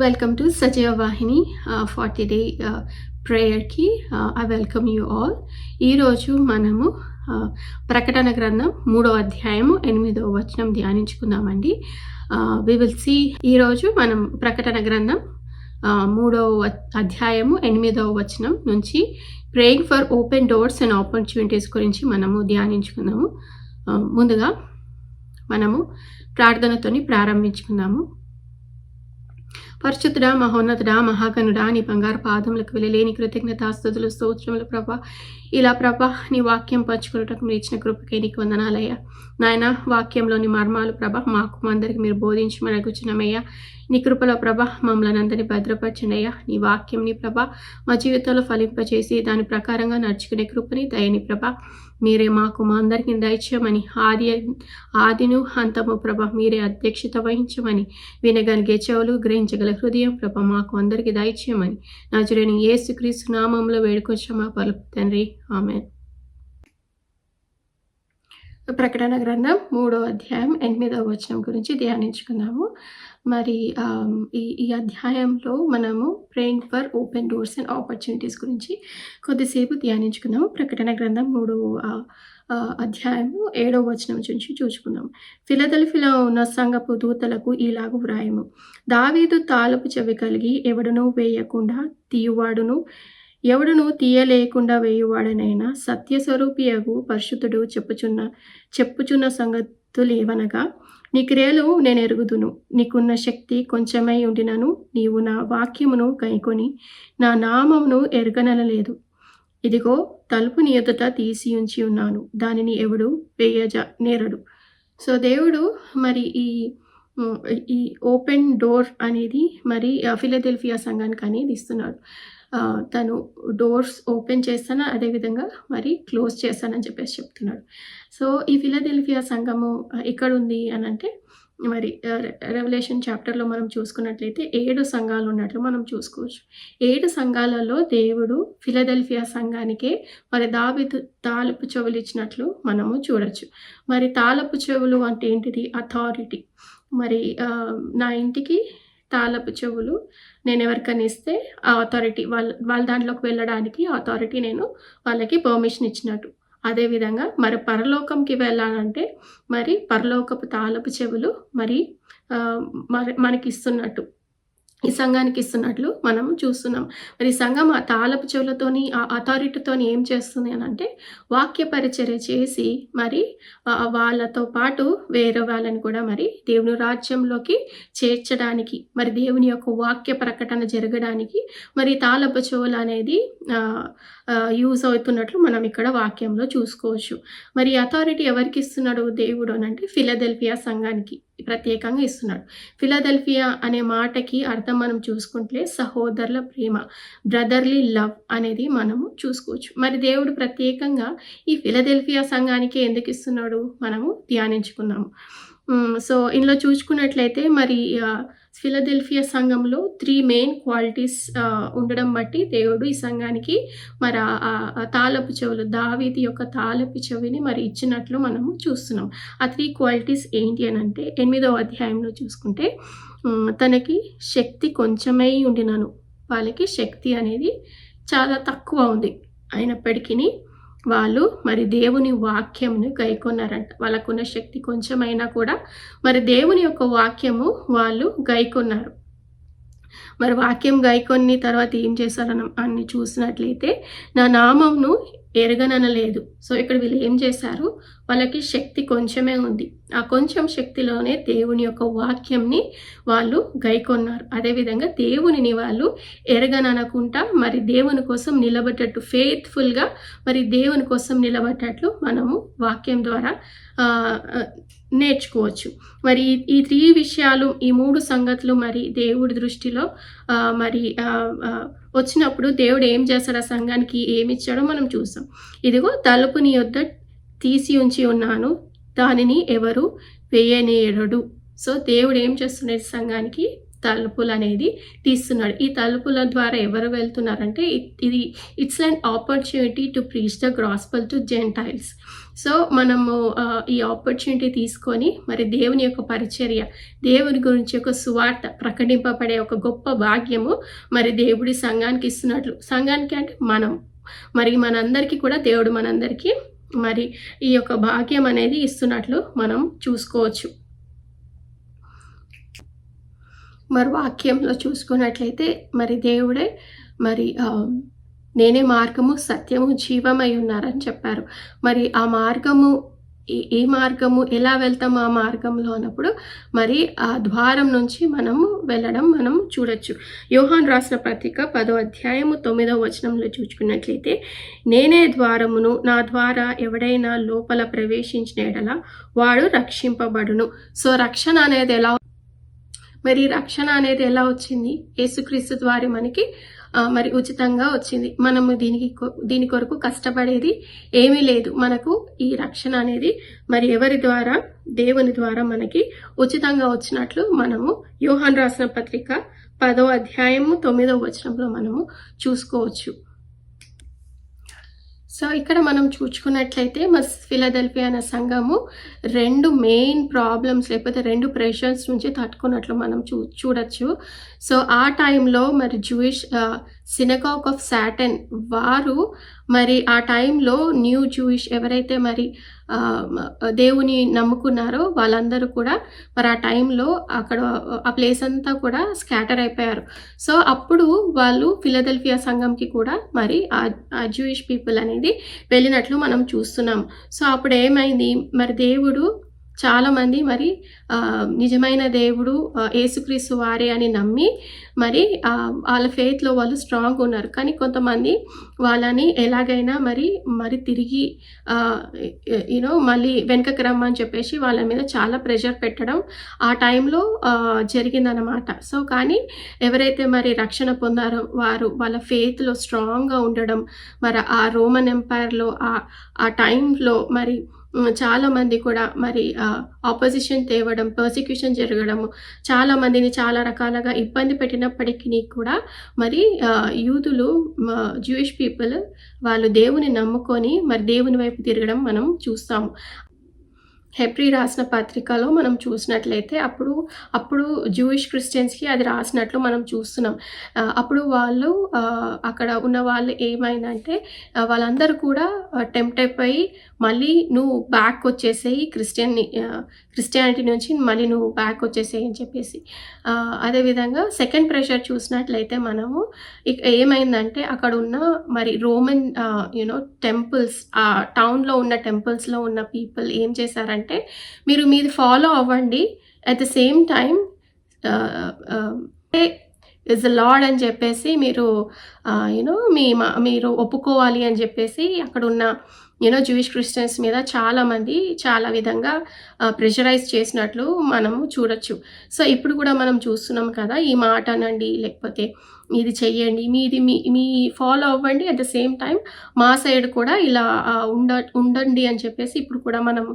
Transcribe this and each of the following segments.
Welcome to Sajaya Vahini 40-day ప్రేయర్కి I welcome you all. ఈరోజు మనము ప్రకటన గ్రంథం 3వ అధ్యాయము 8వ వచనం ధ్యానించుకుందామండి. వి విల్ సీ ఈరోజు మనం ప్రకటన గ్రంథం 3వ అధ్యాయము 8వ వచనం నుంచి praying for open doors and opportunities గురించి మనము ధ్యానించుకుందాము. ముందుగా మనము ప్రార్థనతోని ప్రారంభించుకుందాము. పరిశుద్ధుడా, మహోన్నతుడా, మహాగణుడా, నీ బంగారు పాదములకు వెళ్ళలేని కృతజ్ఞతాస్తుతులు స్తోత్రములు ప్రభా. ఇలా ప్రభా నీ వాక్యం పంచుకున్నటకు మీరు ఇచ్చిన కృపకే నీకు వందనాలయ్యా. నాయన వాక్యంలోని మర్మాలు ప్రభా మాకు అందరికి మీరు బోధించమని కూర్చున్నామయ్యా. నీ కృపలో ప్రభా మమ్మల్ని అందరినీ భద్రపరచండియ్యా. నీ వాక్యంని ప్రభా మా జీవితంలో ఫలింపచేసి దాని ప్రకారంగా నడుచుకునే కృపని దయని ప్రభా మీరే మాకు మా అందరికీ దయచేయమని, ఆదిను అంతము ప్రభా మీరే అధ్యక్షత వహించమని, వినగలిగే చెవులు గ్రహించగల హృదయం ప్రభా మాకు అందరికీ దయచేయమని నజరేయుడైన యేసుక్రీస్తు నామములో వేడుకొచ్చామా పలుకు తండ్రి, ఆమేన్. ప్రకటన గ్రంథం 3వ అధ్యాయం 8వ వచనం గురించి ధ్యానించుకున్నాము. మరి ఈ అధ్యాయంలో మనము praying for open doors and opportunities గురించి కొద్దిసేపు ధ్యానించుకున్నాము. ప్రకటన గ్రంథం 3వ అధ్యాయము 7వ వచనం నుంచి చూసుకుందాం. ఫిలదెల్ఫియాలో ఉన్న సంఘపు దూతలకు ఇలాగు వ్రాయము. దావీదు తాళపు చెవి కలిగి ఎవడునూ వేయకుండా తీయువాడును, ఎవడును తీయలేకుండా వేయువాడనైనా సత్యస్వరూపియగు పరిశుద్ధుడు చెప్పుచున్న సంగతులేవనగా, నీ క్రియలు నేను ఎరుగుదును. నీకున్న శక్తి కొంచెమై ఉండినను నీవు నా వాక్యమును కైకొని నా నామమును ఎరగనలేదు. ఇదిగో తలుపు నీ ఎదుట తీసి ఉంచి ఉన్నాను, దానిని ఎవడు నేరడు. సో దేవుడు మరి ఈ ఓపెన్ డోర్ అనేది మరి ఫిలదెల్ఫియా సంఘానికి అనేది ఇస్తున్నాడు. తను డోర్స్ ఓపెన్ చేస్తాను, అదేవిధంగా మరి క్లోజ్ చేస్తానని చెప్పేసి చెప్తున్నాడు. సో ఈ ఫిలదెల్ఫియా సంఘము ఎక్కడుంది అని అంటే, మరి రెవల్యూషన్ చాప్టర్లో మనం చూసుకున్నట్లయితే 7 సంఘాలు ఉన్నట్లు మనం చూసుకోవచ్చు. 7 సంఘాలలో దేవుడు ఫిలదెల్ఫియా సంఘానికే మరి దావీదు తాళపు చెవులు ఇచ్చినట్లు మనము చూడొచ్చు. మరి తాళపు చెవులు అంటే ఏంటిది? అథారిటీ. మరి నా ఇంటికి తాళపు చెవులు నేను ఎవరికైనా ఇస్తే ఆ అథారిటీ వాళ్ళ దాంట్లోకి వెళ్ళడానికి అథారిటీ నేను వాళ్ళకి పర్మిషన్ ఇచ్చినట్టు. అదేవిధంగా మరి పరలోకంకి వెళ్ళాలంటే మరి పరలోకపు తాళపు చెవులు మరి మనకి ఇస్తున్నట్టు, ఈ సంఘానికి ఇస్తున్నట్లు మనము చూస్తున్నాం. మరి సంఘం ఆ తాళపు చెవులతోని ఆ అథారిటీతోని ఏం చేస్తుంది అని అంటే, వాక్య పరిచర్య చేసి మరి వాళ్ళతో పాటు వేరే వాళ్ళని కూడా మరి దేవుని రాజ్యంలోకి చేర్చడానికి, మరి దేవుని యొక్క వాక్య ప్రకటన జరగడానికి మరి తాళపు చెవులు అనేది యూజ్ అవుతున్నట్లు మనం ఇక్కడ వాక్యంలో చూసుకోవచ్చు. మరి అథారిటీ ఎవరికి ఇస్తున్నాడు దేవుడు అని అంటే, ఫిలదెల్ఫియా సంఘానికి ప్రత్యేకంగా ఇస్తున్నాడు. ఫిలదెల్ఫియా అనే మాటకి అర్థం మనం చూసుకుంటే సహోదరుల ప్రేమ, బ్రదర్లీ లవ్ అనేది మనము చూసుకోవచ్చు. మరి దేవుడు ప్రత్యేకంగా ఈ ఫిలదెల్ఫియా సంఘానికి ఎందుకు ఇస్తున్నాడు మనము ధ్యానించుకున్నాము. సో ఇందులో చూసుకున్నట్లయితే మరి ఫిలదెల్ఫియా సంఘంలో 3 మెయిన్ క్వాలిటీస్ ఉండడం బట్టి దేవుడు ఈ సంఘానికి మరి తాళపు చెవులు, దావీదు యొక్క తాళపు చెవిని మరి ఇచ్చినట్లు మనము చూస్తున్నాం. ఆ 3 క్వాలిటీస్ ఏంటి అని అంటే, 8వ అధ్యాయంలో చూసుకుంటే తనకి శక్తి కొంచెమై ఉండినను, వాళ్ళకి శక్తి అనేది చాలా తక్కువ ఉంది, అయినప్పటికీ వాళ్ళు మరి దేవుని వాక్యంను గైకొన్నారంట. వాళ్ళకున్న శక్తి కొంచెమైనా కూడా మరి దేవుని యొక్క వాక్యము వాళ్ళు గైకొన్నారు. మరి వాక్యం గైకొని తర్వాత ఏం చేశారని చూసినట్లయితే, నా నామంను ఎరగననలేదు. సో ఇక్కడ వీళ్ళు ఏం చేశారు? వాళ్ళకి శక్తి కొంచెమే ఉంది, ఆ కొంచెం శక్తిలోనే దేవుని యొక్క వాక్యంని వాళ్ళు గైకొన్నారు. అదేవిధంగా దేవునిని వాళ్ళు ఎరగననకుండా మరి దేవుని కోసం నిలబడ్డట్టు, ఫెయిత్ఫుల్గా మరి దేవుని కోసం నిలబడ్డట్లు మనము వాక్యం ద్వారా నేర్చుకోవచ్చు. మరి ఈ 3 విషయాలు, ఈ 3 సంగతులు మరి దేవుడి దృష్టిలో మరి వచ్చినప్పుడు దేవుడు ఏం చేస్తాడు, ఆ సంఘానికి ఏమి ఇచ్చాడో మనం చూసాం. ఇదిగో తలుపు నీ యొద్ద తీసి ఉంచి ఉన్నాను, దానిని ఎవరు వేయనేయడు. సో దేవుడు ఏం చేస్తున్నాడు సంఘానికి? తలుపులనేది తీస్తున్నాడు. ఈ తలుపుల ద్వారా ఎవరు వెళ్తున్నారంటే ఇది it's an opportunity to preach the gospel to Gentiles. So మనము ఈ ఆపర్చునిటీ తీసుకొని మరి దేవుని యొక్క పరిచర్య, దేవుని గురించి ఒక సువార్త ప్రకటింపబడే ఒక గొప్ప భాగ్యము మరి దేవుడి సంఘానికి ఇస్తున్నట్లు. సంఘానికి అంటే మరి మనందరికీ కూడా దేవుడు మనందరికీ మరి ఈ యొక్క భాగ్యం అనేది ఇస్తున్నట్లు మనం చూసుకోవచ్చు. మరి వాక్యంలో చూసుకున్నట్లయితే మరి దేవుడే మరి నేనే మార్గము, సత్యము, జీవమై ఉన్నారని చెప్పారు. మరి ఆ మార్గము ఏ మార్గము, ఎలా వెళ్తాము ఆ మార్గంలో అన్నప్పుడు మరి ఆ ద్వారం నుంచి మనము వెళ్ళడం మనం చూడొచ్చు. యోహాను రాసిన పత్రిక 10వ అధ్యాయము 9వ వచనంలో చూసుకున్నట్లయితే, నేనే ద్వారమును, నా ద్వారా ఎవడైనా లోపల ప్రవేశించిన ఎడల వాడు రక్షింపబడును. సో రక్షణ అనేది ఎలా వచ్చింది? యేసుక్రీస్తు ద్వారా మనకి మరి ఉచితంగా వచ్చింది. మనము దీని కొరకు కష్టపడేది ఏమీ లేదు. మనకు ఈ రక్షణ అనేది మరి ఎవరి ద్వారా? దేవుని ద్వారా మనకి ఉచితంగా వచ్చినట్లు మనము యోహాను రాసిన పత్రిక 10వ అధ్యాయము 9వ వచనంలో మనము చూసుకోవచ్చు. సో ఇక్కడ మనం చూసుకున్నట్లయితే మరి ఫిలదెల్ఫియా అనే సంఘము 2 మెయిన్ ప్రాబ్లమ్స్ లేకపోతే 2 ప్రెషర్స్ నుంచి తట్టుకున్నట్లు మనం చూడొచ్చు. సో ఆ టైంలో మరి జూయిష్ సినగాగ్ ఆఫ్ సాటన్ వారు మరి ఆ టైంలో న్యూ జూయిష్ ఎవరైతే మరి దేవుని నమ్ముకున్నారో వాళ్ళందరూ కూడా మరి ఆ టైంలో అక్కడ ఆ ప్లేస్ అంతా కూడా స్కాటర్ అయిపోయారు. సో అప్పుడు వాళ్ళు ఫిలదెల్ఫియా సంఘంకి కూడా మరి ఆ జూయిష్ పీపుల్ అనేది వెళ్ళినట్లు మనం చూస్తున్నాం. సో అప్పుడు ఏమైంది? మరి దేవుడు చాలామంది మరి నిజమైన దేవుడు యేసుక్రీస్తు వారే అని నమ్మి మరి వాళ్ళ ఫెయిత్లో వాళ్ళు స్ట్రాంగ్ ఉన్నారు. కానీ కొంతమంది వాళ్ళని ఎలాగైనా మరి తిరిగి మళ్ళీ వెనకకి రమ్మని చెప్పేసి వాళ్ళ మీద చాలా ప్రెషర్ పెట్టడం ఆ టైంలో జరిగిందనమాట. సో కానీ ఎవరైతే మరి రక్షణ పొందారో వారు వాళ్ళ ఫెయిత్లో స్ట్రాంగ్గా ఉండడం, మరి ఆ రోమన్ ఎంపైర్లో ఆ టైంలో మరి చాలామంది కూడా మరి ఆపోజిషన్ తేవడం, పర్సిక్యూషన్ జరగడము, చాలామందిని చాలా రకాలుగా ఇబ్బంది పెట్టినప్పటికీ కూడా మరి యూదులు, జూయిష్ పీపుల్ వాళ్ళు దేవుని నమ్ముకొని మరి దేవుని వైపు తిరగడం మనం చూస్తాము. హెబ్రీ రాసిన పత్రికలో మనం చూసినట్లయితే అప్పుడు జూయిష్ క్రిస్టియన్స్కి అది రాసినట్లు మనం చూస్తున్నాం. అప్పుడు వాళ్ళు అక్కడ ఉన్న వాళ్ళు ఏమైందంటే వాళ్ళందరూ కూడా టెంప్ట్ అయిపోయి మళ్ళీ నువ్వు బ్యాక్ వచ్చేసేయి క్రిస్టియానిటీ నుంచి మళ్ళీ నువ్వు బ్యాక్ వచ్చేసేయి అని చెప్పేసి. అదేవిధంగా సెకండ్ ప్రెషర్ చూసినట్లయితే మనము ఏమైందంటే అక్కడ ఉన్న మరి రోమన్ టెంపుల్స్, ఆ టౌన్లో ఉన్న టెంపుల్స్లో ఉన్న పీపుల్ ఏం చేశారంటే మీరు మీది ఫాలో అవ్వండి, at the same time is the lord అని చెప్పేసి మీరు మీరు ఒప్పుకోవాలి అని చెప్పేసి అక్కడ ఉన్న జూయిష్ క్రిస్టియన్స్ మీద చాలామంది చాలా విధంగా ప్రెషరైజ్ చేసినట్లు మనము చూడొచ్చు. సో ఇప్పుడు కూడా మనం చూస్తున్నాం కదా, ఈ మాట అనండి లేకపోతే ఇది చెయ్యండి, మీ ఫాలో అవ్వండి, అట్ ద సేమ్ టైం మా సైడ్ కూడా ఇలా ఉండండి అని చెప్పేసి ఇప్పుడు కూడా మనం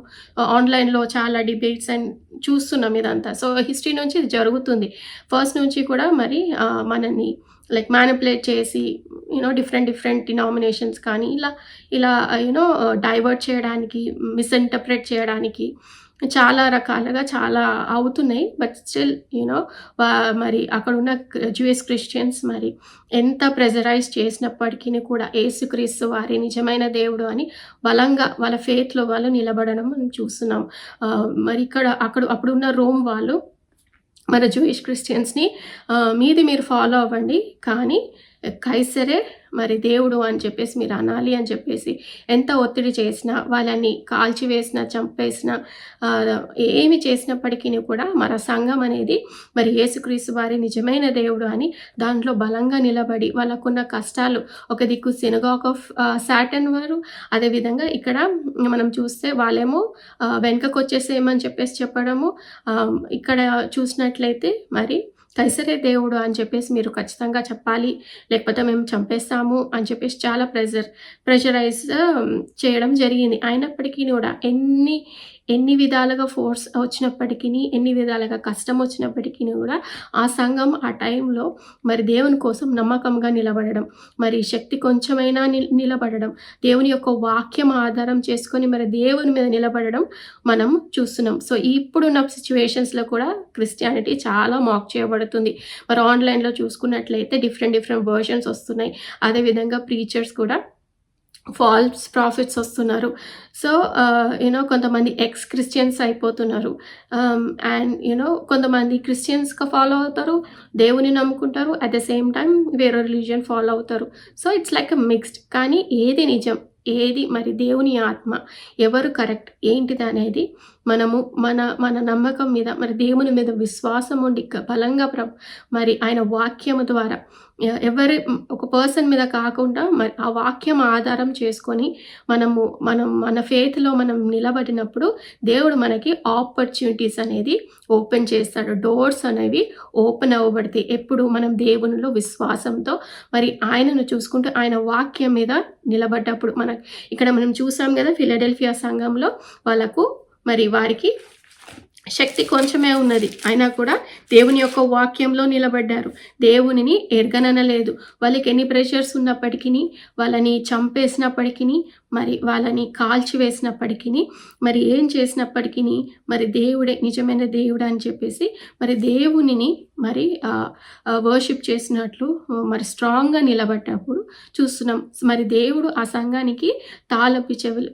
ఆన్లైన్లో చాలా డిబేట్స్ అండ్ చూస్తున్నాం ఇదంతా. సో హిస్టరీ నుంచి ఇది జరుగుతుంది. ఫస్ట్ నుంచి కూడా మరి మనల్ని మ్యానిపులేట్ చేసి డిఫరెంట్ డినామినేషన్స్ కానీ ఇలా డైవర్ట్ చేయడానికి, మిస్ఇంటర్ప్రెట్ చేయడానికి చాలా రకాలుగా చాలా అవుతున్నాయి. బట్ స్టిల్ మరి అక్కడ ఉన్న జూయిష్ క్రిస్టియన్స్ మరి ఎంత ప్రెజరైజ్ చేసినప్పటికీ కూడా యేసుక్రీస్తు వారి నిజమైన దేవుడు అని బలంగా వాళ్ళ ఫెయిత్లో వాళ్ళు నిలబడడం మనం చూస్తున్నాం. మరి అప్పుడున్న రోమ్ వాళ్ళు మన జూయిష్ క్రిస్టియన్స్ని మీరు ఫాలో అవ్వండి, కానీ కైసరే మరి దేవుడు అని చెప్పేసి మీరు అనాలి అని చెప్పేసి ఎంత ఒత్తిడి చేసినా, వాళ్ళని కాల్చివేసినా, చంపేసినా, ఏమి చేసినప్పటికీ కూడా మన సంఘం అనేది మరి యేసుక్రీస్తు వారి నిజమైన దేవుడు అని దాంట్లో బలంగా నిలబడి వాళ్ళకున్న కష్టాలు, ఒక దిక్కు సినగాగ్ ఆఫ్ సాటన్ వారు, అదేవిధంగా ఇక్కడ మనం చూస్తే వాళ్ళేమో వెనుకకు వచ్చేసేయమని చెప్పేసి చెప్పడము, ఇక్కడ చూసినట్లయితే మరి కైసరే దేవుడు అని చెప్పేసి మీరు ఖచ్చితంగా చెప్పాలి, లేకపోతే మేము చంపేస్తాము అని చెప్పేసి చాలా ప్రెషరైజ్ చేయడం జరిగింది. అయినప్పటికీ కూడా ఎన్ని విధాలుగా ఫోర్స్ వచ్చినప్పటికిని, ఎన్ని విధాలుగా కష్టం వచ్చినప్పటికిని కూడా ఆ సంఘం ఆ టైంలో మరి దేవుని కోసం నమ్మకంగా నిలబడడం, మరి శక్తి కొంచెమైనా నిలబడడం, దేవుని యొక్క వాక్యం ఆధారం చేసుకొని మరి దేవుని మీద నిలబడడం మనం చూస్తున్నాం. సో, ఇప్పుడున్న సిట్యుయేషన్స్‌లో కూడా క్రిస్టియానిటీ చాలా మాక్ చేయబడుతుంది. మరి ఆన్‌లైన్‌లో చూసుకున్నట్లయితే డిఫరెంట్ వర్షన్స్ వస్తున్నాయి. అదేవిధంగా ప్రీచర్స్ కూడా ఫాల్స్ ప్రాఫిట్స్ వస్తున్నారు. సో, కొంతమంది ఎక్స్ క్రిస్టియన్స్ అయిపోతున్నారు. అండ్ కొంతమంది క్రిస్టియన్స్‌గా ఫాలో అవుతారు, దేవుని నమ్ముకుంటారు. అట్ ద సేమ్ టైమ్ వేరే రిలీజియన్ ఫాలో అవుతారు. So, it's like a mixed. కానీ ఏది నిజం, ఏది మరి దేవుని ఆత్మ, ఎవరు కరెక్ట్ ఏంటిది అనేది మనము మన మన నమ్మకం మీద మరి దేవుని మీద విశ్వాసం ఉండి బలంగా మరి ఆయన వాక్యము ద్వారా ఎవరి ఒక పర్సన్ మీద కాకుండా మరి ఆ వాక్యం ఆధారం చేసుకొని మనం మన ఫెయిత్‌లో మనం నిలబడినప్పుడు దేవుడు మనకి ఆపర్చునిటీస్ అనేది ఓపెన్ చేస్తాడు. డోర్స్ అనేవి ఓపెన్ అవ్వబడతాయి. ఎప్పుడు మనం దేవునిలో విశ్వాసంతో మరి ఆయనను చూసుకుంటూ ఆయన వాక్యం మీద నిలబడ్డప్పుడు. ఇక్కడ మనం చూసాం కదా, ఫిలడెల్ఫియా సంఘంలో వారికి శక్తి కొంచెమే ఉన్నది. అయినా కూడా దేవుని యొక్క వాక్యంలో నిలబడ్డారు. దేవునిని ఎరగననలేదు. వాళ్ళకి ఎన్ని ప్రెషర్స్ ఉన్నప్పటికీ, వాళ్ళని చంపేసినప్పటికీ, మరి వాళ్ళని కాల్చివేసినప్పటికీ, మరి ఏం చేసినప్పటికీ మరి దేవుడే నిజమైన దేవుడు అని చెప్పేసి మరి దేవునిని మరి వర్షిప్ చేసినట్లు మరి స్ట్రాంగ్గా నిలబడ్డప్పుడు చూస్తున్నాం. మరి దేవుడు ఆ సంఘానికి తాళపు చెవులు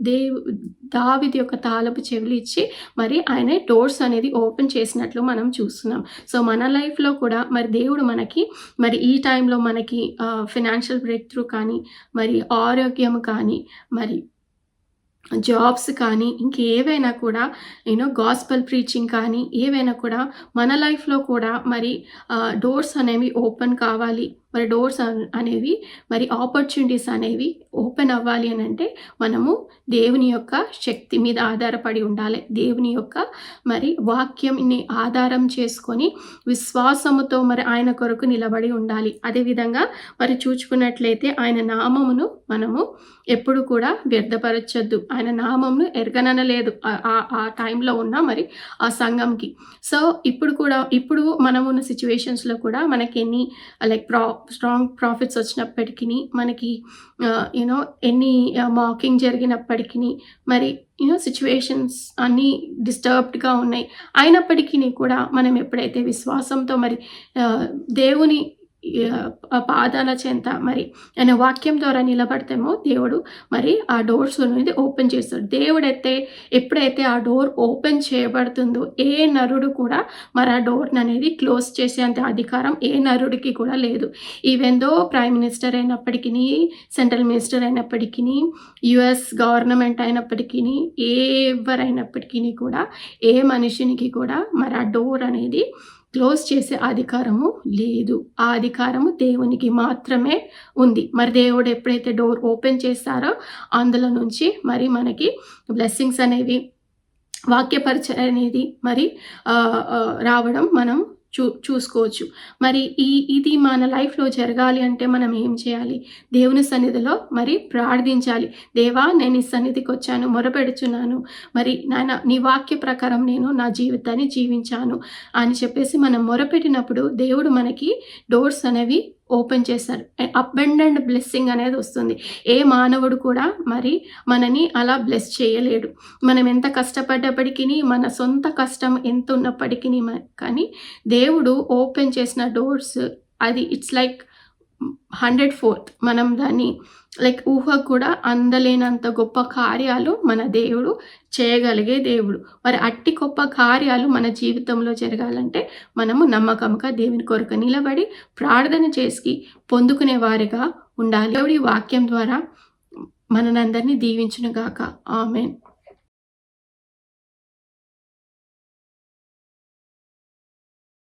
దావీదు యొక్క తాళపు చెవులు ఇచ్చి మరి ఆయన డోర్స్ అనేది ఓపెన్ చేసినట్లు మనం చూస్తున్నాం. సో, మన లైఫ్లో కూడా మరి దేవుడు మనకి మరి ఈ టైంలో మనకి ఫినాన్షియల్ బ్రేక్ త్రూ కానీ, మరి ఆరోగ్యం కానీ, మరి జాబ్స్ కానీ, ఇంకేవైనా కూడా గాస్పెల్ ప్రీచింగ్ కానీ, ఏవైనా కూడా మన లైఫ్లో కూడా మరి డోర్స్ అనేవి ఓపెన్ కావాలి. మరి డోర్స్ అనేవి మరి ఆపర్చునిటీస్ అనేవి ఓపెన్ అవ్వాలి అని అంటే మనము దేవుని యొక్క శక్తి మీద ఆధారపడి ఉండాలి. దేవుని యొక్క మరి వాక్యంని ఆధారం చేసుకొని విశ్వాసముతో మరి ఆయన కొరకు నిలబడి ఉండాలి. అదేవిధంగా మరి చూచుకున్నట్లయితే ఆయన నామమును మనము ఎప్పుడు కూడా వ్యర్థపరచొద్దు. ఆయన నామమును ఎరగననలేదు ఆ టైంలో ఉన్న మరి ఆ సంఘంకి. సో, ఇప్పుడు మనం ఉన్న సిచ్యువేషన్స్లో కూడా మనకి ఎన్ని లైక్ స్ట్రాంగ్ ప్రాఫిట్స్ వచ్చినప్పటికీ, మనకి ఎన్ని మాకింగ్ జరిగినప్పటికీ, మరి సిచ్యువేషన్స్ అన్నీ డిస్టర్బ్డ్గా ఉన్నాయి. అయినప్పటికీ కూడా మనం ఎప్పుడైతే విశ్వాసంతో మరి దేవుని పాదాల చెంత మరి ఆయన వాక్యం ద్వారా నిలబడతామో దేవుడు మరి ఆ డోర్స్ అనేది ఓపెన్ చేస్తాడు. ఎప్పుడైతే ఆ డోర్ ఓపెన్ చేయబడుతుందో ఏ నరుడు కూడా మరి ఆ డోర్ని అనేది క్లోజ్ చేసేంత అధికారం ఏ నరుడికి కూడా లేదు. ఈవెన్ దో ప్రైమ్ మినిస్టర్ అయినప్పటికీ, సెంట్రల్ మినిస్టర్ అయినప్పటికీ, యుఎస్ గవర్నమెంట్ అయినప్పటికీ, ఎవరైనప్పటికీ కూడా ఏ మనిషినికి కూడా మరి ఆ డోర్ అనేది క్లోజ్ చేసే అధికారము లేదు. ఆ అధికారము దేవునికి మాత్రమే ఉంది. మరి దేవుడు ఎప్పుడైతే డోర్ ఓపెన్ చేస్తారో అందులో నుంచి మరి మనకి బ్లెస్సింగ్స్ అనేవి, వాక్యపరిచయం అనేది మరి రావడం మనం చూసుకోవచ్చు. మరి ఇది మన లైఫ్లో జరగాలి అంటే మనం ఏం చేయాలి? దేవుని సన్నిధిలో మరి ప్రార్థించాలి. దేవా, నేను ఈ సన్నిధికి వచ్చాను, మొరపెడుచున్నాను, మరి నాయన నీ వాక్య ప్రకారం నేను నా జీవితాన్ని జీవించాను అని చెప్పేసి మనం మొరపెట్టినప్పుడు దేవుడు మనకి డోర్స్ అనేవి ఓపెన్ చేస్తారు. అబండెంట్ బ్లెస్సింగ్ అనేది వస్తుంది. ఏ మానవుడు కూడా మరి మనని అలా బ్లెస్ చేయలేడు. మనం ఎంత కష్టపడ్డప్పటికీ, మన సొంత కష్టం ఎంత ఉన్నప్పటికీ కానీ దేవుడు ఓపెన్ చేసిన డోర్స్ అది ఇట్స్ లైక్ 100th మనం దాన్ని లైక్ ఊహ కూడా అందలేనంత గొప్ప కార్యాలు మన దేవుడు చేయగలిగే దేవుడు. మరి అట్టి గొప్ప కార్యాలు మన జీవితంలో జరగాలంటే మనము నమ్మకంగా దేవుని కొరకు నిలబడి ప్రార్థన చేసి పొందుకునే వారిగా ఉండాలి. దేవుడి వాక్యం ద్వారా మనందరినీ దీవించునుగాక. ఆమేన్.